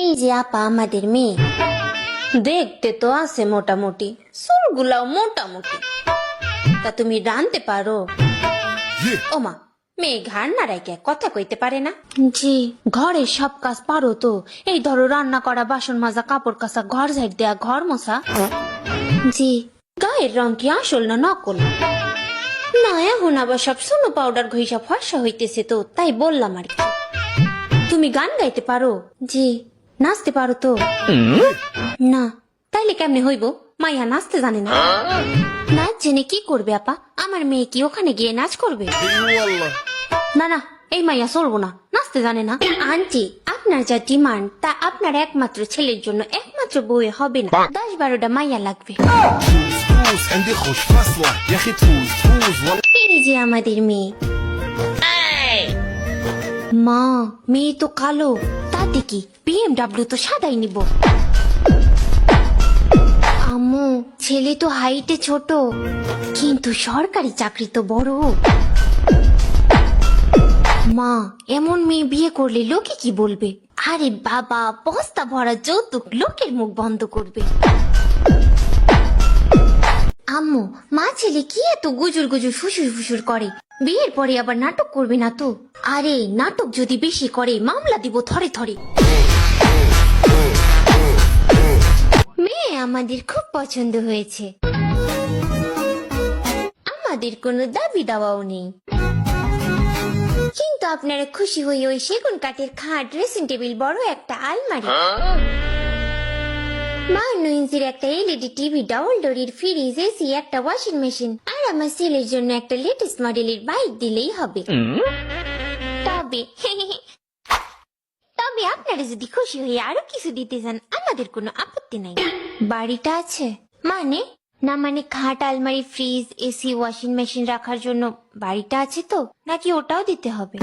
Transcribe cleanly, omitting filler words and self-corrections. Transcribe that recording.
এই যে আপা আমাদের মেয়ে, দেখতে তো আছে মোটামুটি, চুলগুলাও মোটামুটি, তা তুমি রাঁধতে পারো? ওমা, মেয়ে ঘাড় নাড়াইকে কথা কইতে পারে না? জি। ঘরের সব কাজ পারো তো? এই ধরো রান্না করা, বাসন মাজা, কাপড় কাচা, ঘর ঝাড় দেয়া, ঘর মোছা। জি। গায়ের রং কি আসল না নকল? না, এখন আবার সব সোনো পাউডার ঘষা ফর্সা হইতেছে তো, তাই বললাম আর কি। তুমি গান গাইতে পারো? জি। নাচতে পারো তো? না। তাইলে কেমনে হইব? মাইয়া নাচতে জানে না। নাচ জেনে কি করবে আপা? আমার মেয়ে কি ওখানে গিয়ে নাচ করবে? না না, এই মাইয়া চলবো না, নাচতে জানে না। আন্টি, আপনার যা ডিমান্ড তা আপনার একমাত্র ছেলের জন্য একমাত্র বউয়ে হবে না, 10-12টা মাইয়া লাগবে। এই যে আমাদের মেয়ে। মা, মেয়ে তো কালো, তাতে কি? BMW তো সাদাই নিব। আম্মু, ছেলে তো হাইটে ছোট, কিন্তু সরকারি চাকরি তো বড়। মা, এমন মেয়ে বিয়ে করলে লোকে কি বলবে? আরে বাবা, বস্তা ভরা যৌতুক লোকের মুখ বন্ধ করবে। আম্মু, মা ছেলে কি এত গুজুর গুজুর ফুসুর ফুসুর করে? বিয়ের পরে আবার নাটক করবে না তো? আরে নাটক যদি বেশি করে মামলা দিব থরে থরে। মেয়ে আমাদের খুব পছন্দ হয়েছে, আমাদের কোনো দাবি দাওয়াও নেই, কিন্তু আপনারা খুশি হয়ে ওই সেগুন কাঠের খাট, ড্রেসিং টেবিল, বড় একটা আলমারি, 52 ইঞ্চির একটা LED টিভি, ডাবল ডোরের ফ্রিজ, এসি, একটা ওয়াশিং মেশিন, আর আমার ছেলের জন্য একটা লেটেস্ট মডেলের বাইক দিলেই হবে। তবে তবে আপনারা যদি খুশি হয়ে আরো কিছু দিতে চান, আমাদের কোনো আপত্তি নাই। বাড়িটা আছে মানে? না মানে খাট, আলমারি, ফ্রিজ, এসি, ওয়াশিং মেশিন রাখার জন্য বাড়িটা আছে তো, নাকি ওটাও দিতে হবে?